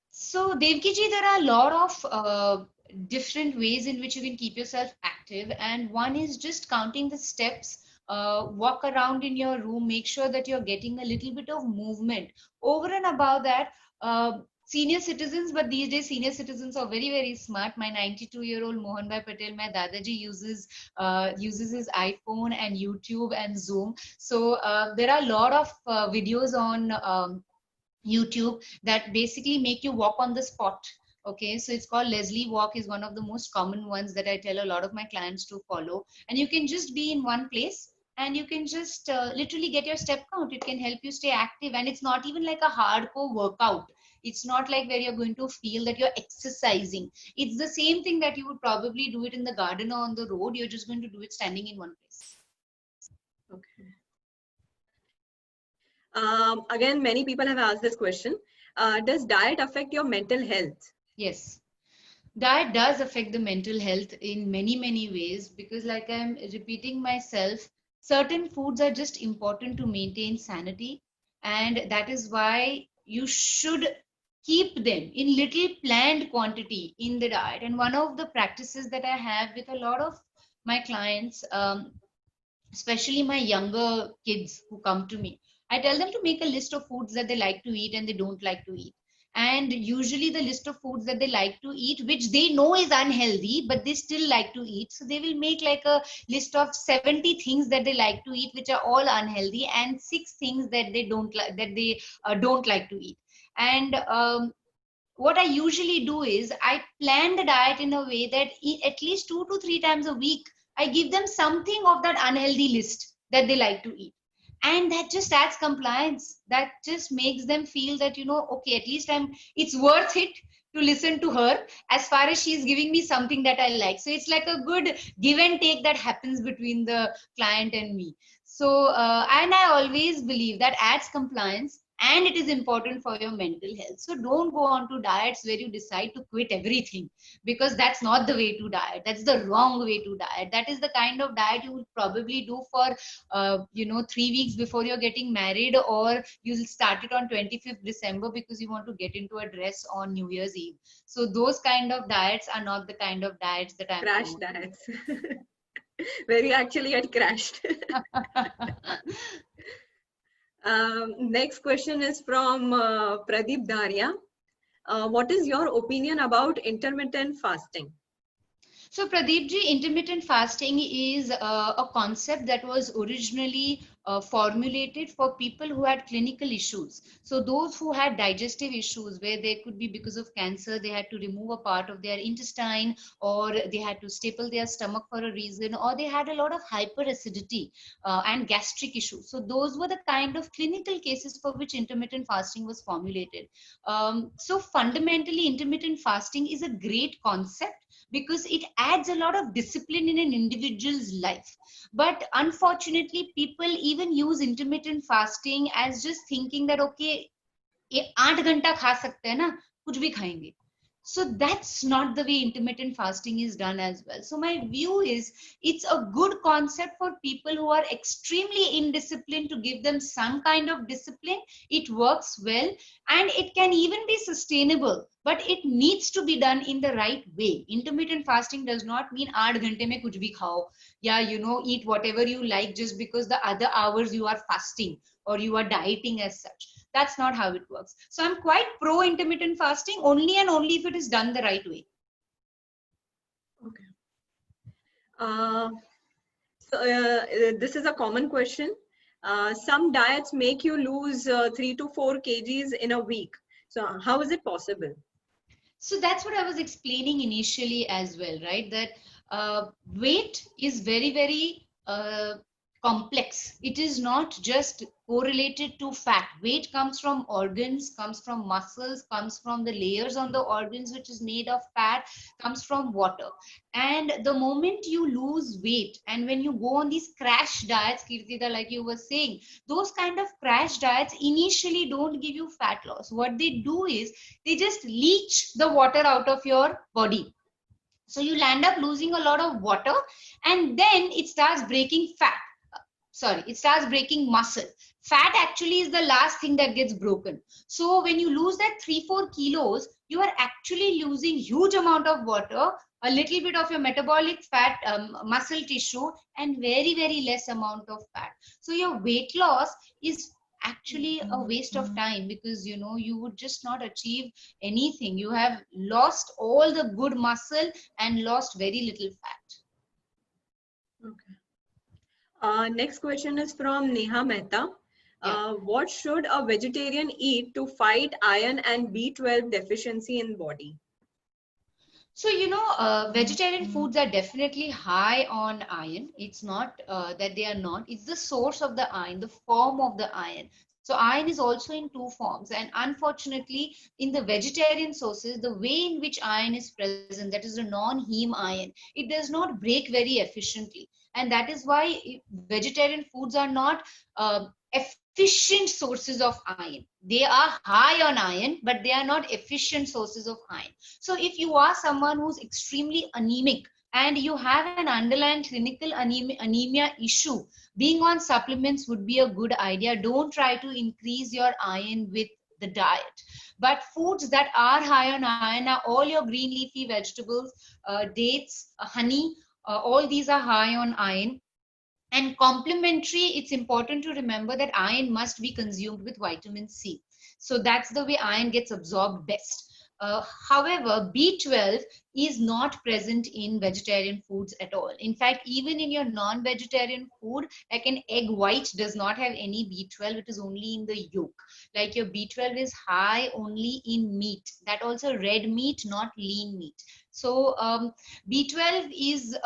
So Devki ji, there are a lot of different ways in which you can keep yourself active, and one is just counting the steps. Walk around in your room, make sure that you're getting a little bit of movement. Over and above that, senior citizens, but these days senior citizens are very smart. My 92-year-old Mohan Bhai Patel, my Dadaji, uses his iPhone and YouTube and Zoom. So there are a lot of videos on YouTube that basically make you walk on the spot. Okay, so it's called Leslie Walk, is one of the most common ones that I tell a lot of my clients to follow. And you can just be in one place and you can just literally get your step count. It can help you stay active, and it's not even like a hardcore workout. It's not like where you're going to feel that you're exercising. It's the same thing that you would probably do it in the garden or on the road. You're just going to do it standing in one place. Okay. Again, many people have asked this question. Does diet affect your mental health? Yes. Diet does affect the mental health in many ways, because like I'm repeating myself, certain foods are just important to maintain sanity, and that is why you should keep them in little planned quantity in the diet. And one of the practices that I have with a lot of my clients, especially my younger kids who come to me, I tell them to make a list of foods that they like to eat and they don't like to eat. And usually the list of foods that they like to eat, which they know is unhealthy, but they still like to eat. So they will make like a list of 70 things that they like to eat, which are all unhealthy, and 6 things that they don't like, don't like to eat. And what I usually do is I plan the diet in a way that at least 2 to 3 times a week, I give them something of that unhealthy list that they like to eat. and that just adds compliance. That just makes them feel that, okay, at least it's worth it to listen to her, as far as she's giving me something that I like. So it's like a good give and take that happens between the client and me. So and I always believe that adds compliance, and it is important for your mental health. So don't go on to diets where you decide to quit everything, because that's not the way to diet. That's the wrong way to diet. That is the kind of diet you will probably do for 3 weeks before you're getting married, or you'll start it on 25th December because you want to get into a dress on New Year's Eve. So those kind of diets are not the kind of diets that I'm Crash promoting. diets. Where you actually had crashed. Next question is from Pradeep Daria. What is your opinion about intermittent fasting? So Pradeep ji, intermittent fasting is a concept that was originally formulated for people who had clinical issues. So those who had digestive issues, where they could be because of cancer, they had to remove a part of their intestine, or they had to staple their stomach for a reason, or they had a lot of hyperacidity and gastric issues. So those were the kind of clinical cases for which intermittent fasting was formulated. So fundamentally, intermittent fasting is a great concept because it adds a lot of discipline in an individual's life. But unfortunately, people even use intermittent fasting as just thinking that, okay, ये 8 घंटा खा सकते हैं ना, कुछ भी खाएंगे. So that's not the way intermittent fasting is done as well. So my view is it's a good concept for people who are extremely indisciplined, to give them some kind of discipline. It works well, and it can even be sustainable, but it needs to be done in the right way. Intermittent fasting does not mean 8 घंटे में कुछ भी खाओ, eat whatever you like just because the other hours you are fasting or you are dieting as such. That's not how it works. So I'm quite pro intermittent fasting, only and only if it is done the right way. Okay. This is a common question. Some diets make you lose 3 to 4 kgs in a week. So how is it possible? So that's what I was explaining initially as well, right? That weight is very, very complex. It is not just correlated to fat. Weight comes from organs, comes from muscles, comes from the layers on the organs, which is made of fat, comes from water. And the moment you lose weight, and when you go on these crash diets, Kirtida, like you were saying, those kind of crash diets initially don't give you fat loss. What they do is they just leach the water out of your body. So you'll end up losing a lot of water, and then it starts breaking fat. It starts breaking muscle. Fat actually is the last thing that gets broken. So when you lose that 3-4 kilos, you are actually losing huge amount of water, a little bit of your metabolic fat, muscle tissue, and very, very less amount of fat. So your weight loss is actually a waste of time, because you would just not achieve anything. You have lost all the good muscle and lost very little fat. Okay. Next question is from Neha Mehta. What should a vegetarian eat to fight iron and B12 deficiency in body? So, vegetarian foods are definitely high on iron. It's not that they are not. It's the source of the iron, the form of the iron. So iron is also in two forms. And unfortunately, in the vegetarian sources, the way in which iron is present, that is a non-heme iron, it does not break very efficiently. And that is why vegetarian foods are not efficient sources of iron. They are high on iron, but they are not efficient sources of iron. So if you are someone who's extremely anemic and you have an underlying clinical anemia issue, being on supplements would be a good idea. Don't try to increase your iron with the diet. But foods that are high on iron are all your green leafy vegetables, dates, honey, all these are high on iron. And complementary, it's important to remember that iron must be consumed with vitamin C. So that's the way iron gets absorbed best. However, B12 is not present in vegetarian foods at all. In fact, even in your non-vegetarian food, like an egg white does not have any B12, it is only in the yolk. Like your B12 is high only in meat, that also red meat, not lean meat. So B12 is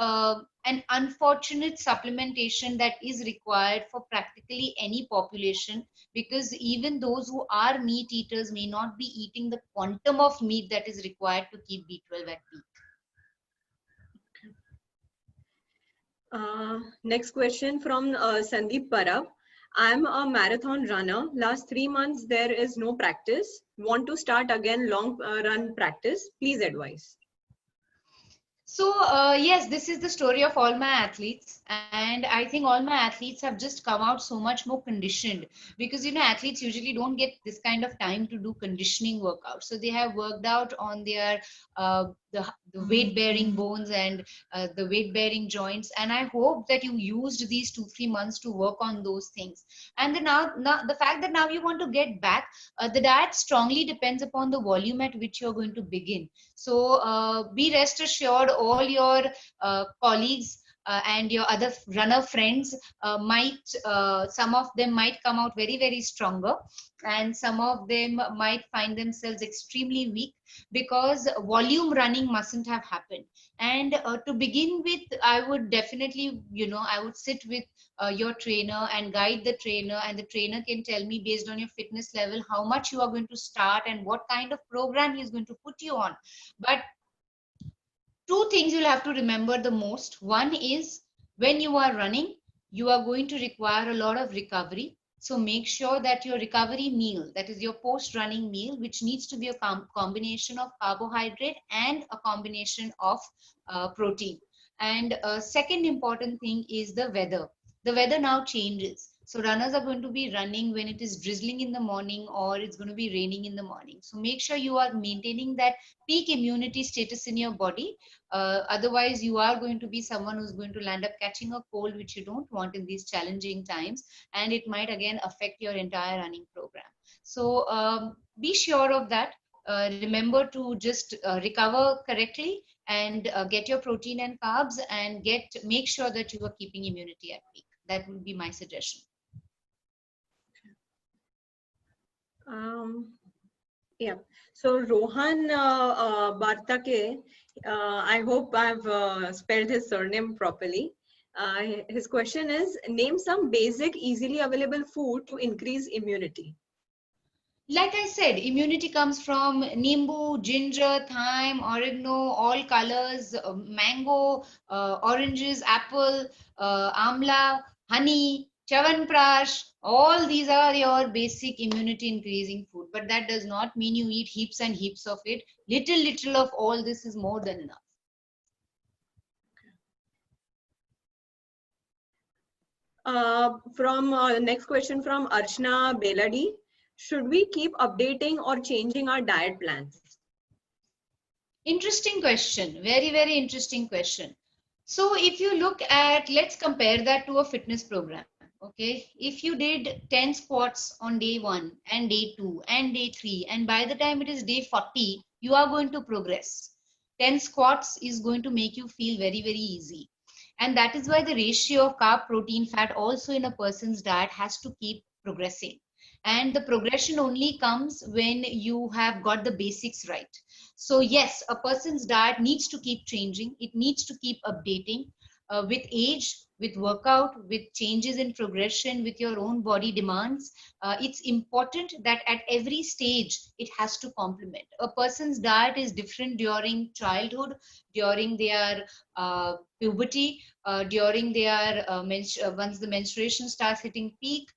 an unfortunate supplementation that is required for practically any population, because even those who are meat eaters may not be eating the quantum of meat that is required to keep B12 at peak. Next question from Sandeep Parab. I'm a marathon runner. Last 3 months, there is no practice. Want to start again long run practice. Please advise. So yes, this is the story of all my athletes, and I think all my athletes have just come out so much more conditioned, because athletes usually don't get this kind of time to do conditioning workouts. So they have worked out on their the weight bearing bones and the weight bearing joints, and I hope that you used these 2-3 months to work on those things. And then now the fact that now you want to get back, the diet strongly depends upon the volume at which you're going to begin. So be rest assured, all your colleagues and your other runner friends some of them might come out very, very stronger, and some of them might find themselves extremely weak, because volume running mustn't have happened. And to begin with, I would definitely, I would sit with your trainer and guide the trainer, and the trainer can tell me based on your fitness level how much you are going to start and what kind of program he is going to put you on. But two things you'll have to remember the most. One is, when you are running, you are going to require a lot of recovery. So make sure that your recovery meal, that is your post-running meal, which needs to be a combination of carbohydrate and a combination of protein. And second important thing is the weather. The weather now changes. So runners are going to be running when it is drizzling in the morning, or it's going to be raining in the morning. So make sure you are maintaining that peak immunity status in your body. Otherwise, you are going to be someone who's going to land up catching a cold, which you don't want in these challenging times, and it might again affect your entire running program. So be sure of that. Remember to just recover correctly, and get your protein and carbs, and make sure that you are keeping immunity at peak. That would be my suggestion. Yeah. So Rohan Bartake, I hope I've spelled his surname properly. His question is, name some basic, easily available food to increase immunity. Like I said, immunity comes from nimbu, ginger, thyme, oregano, all colors, mango, oranges, apple, amla, honey, chawanprash. All these are your basic immunity increasing food. But that does not mean you eat heaps and heaps of it. Little of all this is more than enough. Next question from Archana Beladi. Should we keep updating or changing our diet plans? Interesting question. Very, very interesting question. So if you look at, let's compare that to a fitness program. Okay, if you did 10 squats on day 1 and day 2 and day 3, and by the time it is day 40, you are going to progress. 10 squats is going to make you feel very, very easy. And that is why the ratio of carb, protein, fat also in a person's diet has to keep progressing. And the progression only comes when you have got the basics right. So yes, a person's diet needs to keep changing. It needs to keep updating with age, with workout, with changes in progression, with your own body demands. It's important that at every stage, it has to complement. A person's diet is different during childhood, during their puberty, during their once the menstruation starts hitting peak,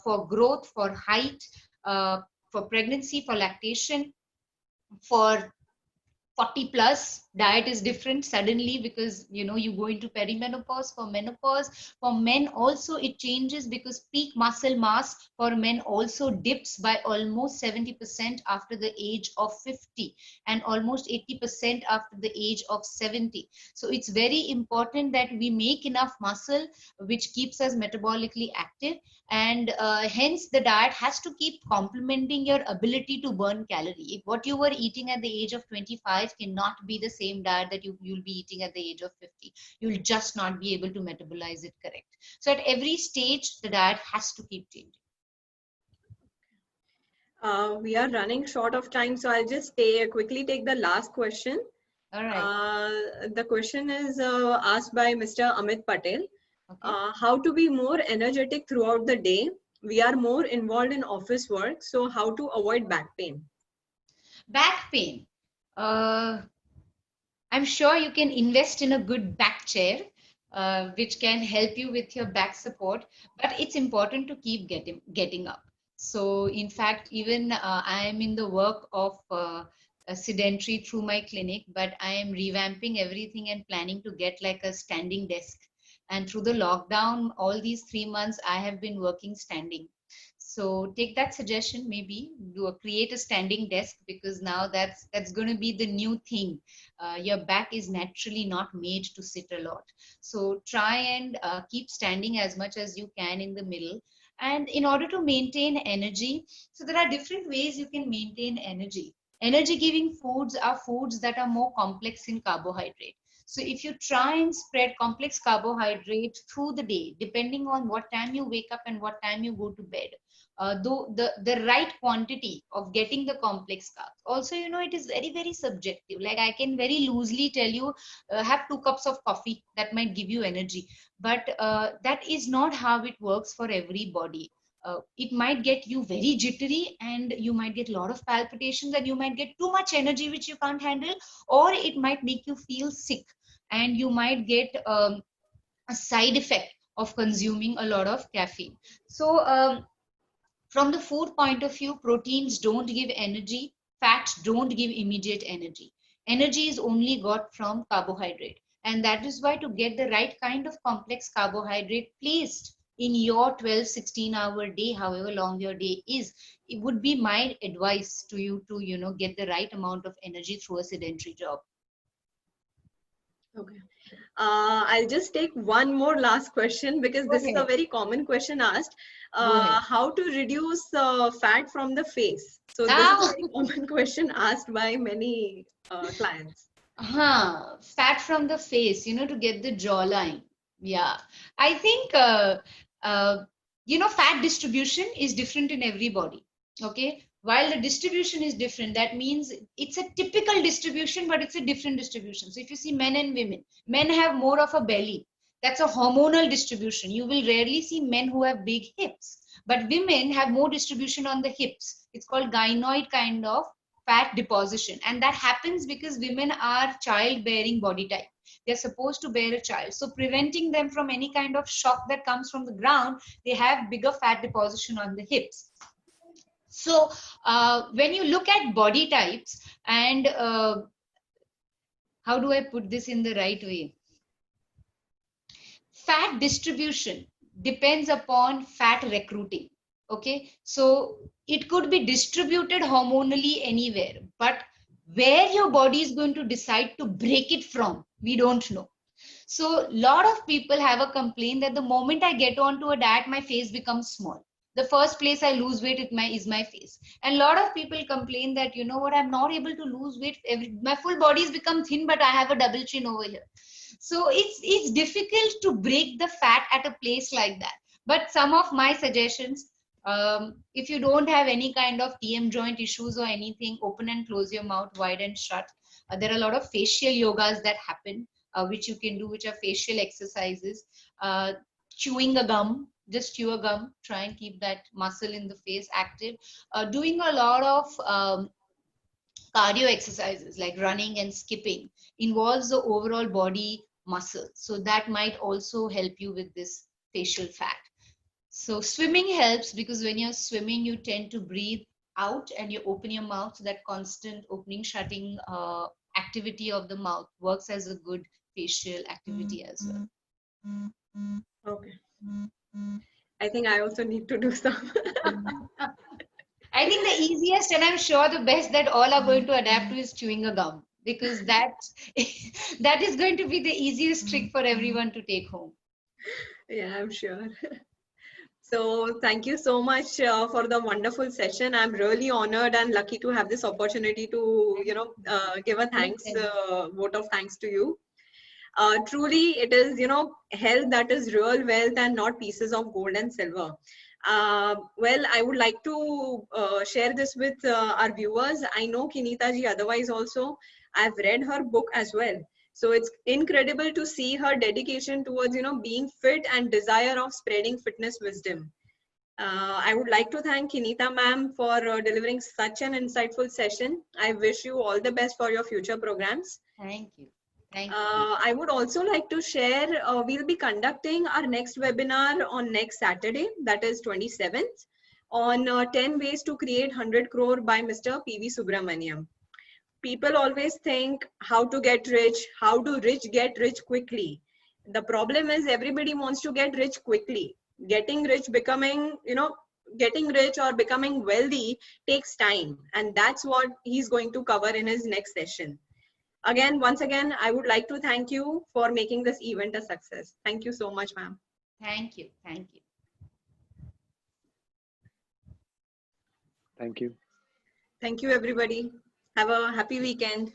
for growth, for height, for pregnancy, for lactation, for 40 plus. Diet is different suddenly, because you go into perimenopause. For menopause, for men also it changes, because peak muscle mass for men also dips by almost 70% after the age of 50, and almost 80% after the age of 70. So it's very important that we make enough muscle, which keeps us metabolically active, and hence the diet has to keep complementing your ability to burn calorie. If what you were eating at the age of 25 life cannot be the same diet that you'll be eating at the age of 50. You'll just not be able to metabolize it correct. So at every stage, the diet has to keep changing. We are running short of time, so I'll just quickly take the last question. All right. The question is asked by Mr. Amit Patel. Okay. How to be more energetic throughout the day? We are more involved in office work, so how to avoid back pain? Back pain. I'm sure you can invest in a good back chair, which can help you with your back support. But it's important to keep getting up. So, in fact, even I am in the work of a sedentary through my clinic, but I am revamping everything and planning to get like a standing desk. And through the lockdown, all these 3 months, I have been working standing. So take that suggestion, maybe create a standing desk, because now that's going to be the new thing. Your back is naturally not made to sit a lot. So try and keep standing as much as you can in the middle. And in order to maintain energy, so there are different ways you can maintain energy. Energy giving foods are foods that are more complex in carbohydrate. So if you try and spread complex carbohydrate through the day, depending on what time you wake up and what time you go to bed, though the right quantity of getting the complex carbs. Also, it is very, very subjective. Like I can very loosely tell you, have 2 cups of coffee, that might give you energy. But that is not how it works for everybody. It might get you very jittery, and you might get a lot of palpitations, and you might get too much energy which you can't handle, or it might make you feel sick, and you might get a side effect of consuming a lot of caffeine. So from the food point of view, proteins don't give energy, fats don't give immediate energy. Energy is only got from carbohydrate. And that is why, to get the right kind of complex carbohydrate placed in your 12, 16-hour day, however long your day is, it would be my advice to you to, get the right amount of energy through a sedentary job. Okay. I'll just take one more last question, because this is a very common question asked. How to reduce fat from the face? So this is a very common question asked by many clients. Fat from the face, to get the jawline. Yeah. I think, fat distribution is different in everybody. Okay. While the distribution is different, that means it's a typical distribution, but it's a different distribution. So if you see men and women, men have more of a belly. That's a hormonal distribution. You will rarely see men who have big hips, but women have more distribution on the hips. It's called gynoid kind of fat deposition. And that happens because women are childbearing body type. They're supposed to bear a child. So preventing them from any kind of shock that comes from the ground, they have bigger fat deposition on the hips. So when you look at body types, and how do I put this in the right way? Fat distribution depends upon fat recruiting. Okay, so it could be distributed hormonally anywhere, but where your body is going to decide to break it from, we don't know. So a lot of people have a complaint that the moment I get onto a diet, my face becomes small. The first place I lose weight is my face. And a lot of people complain that, I'm not able to lose weight. My full body has become thin, but I have a double chin over here. So it's difficult to break the fat at a place like that. But some of my suggestions, if you don't have any kind of TM joint issues or anything, open and close your mouth wide and shut. There are a lot of facial yogas that happen, which you can do, which are facial exercises. Chewing a gum, just chew a gum, try and keep that muscle in the face active. Doing a lot of cardio exercises like running and skipping involves the overall body muscle. So that might also help you with this facial fat. So swimming helps, because when you're swimming, you tend to breathe out and you open your mouth. So that constant opening, shutting activity of the mouth works as a good facial activity as well. Okay. I think I also need to do some. I think the easiest, and I'm sure the best that all are going to adapt to, is chewing a gum, because that is going to be the easiest trick for everyone to take home. Yeah, I'm sure. So thank you so much for the wonderful session. I'm really honored and lucky to have this opportunity to, give a thanks, vote of thanks to you. Truly, it is, health that is real wealth and not pieces of gold and silver. Well, I would like to share this with our viewers. I know Kinita ji otherwise also. I've read her book as well. So it's incredible to see her dedication towards, being fit and desire of spreading fitness wisdom. I would like to thank Kinita ma'am for delivering such an insightful session. I wish you all the best for your future programs. Thank you. Thank you. I would also like to share, we'll be conducting our next webinar on next Saturday, that is 27th, on 10 ways to create 100 crore by Mr. P.V. Subramaniam. People always think how to get rich, how do rich get rich quickly. The problem is everybody wants to get rich quickly. Getting rich, getting rich or becoming wealthy takes time. And that's what he's going to cover in his next session. Again, once again, I would like to thank you for making this event a success. Thank you so much, ma'am. Thank you. Thank you. Thank you. Thank you, everybody. Have a happy weekend.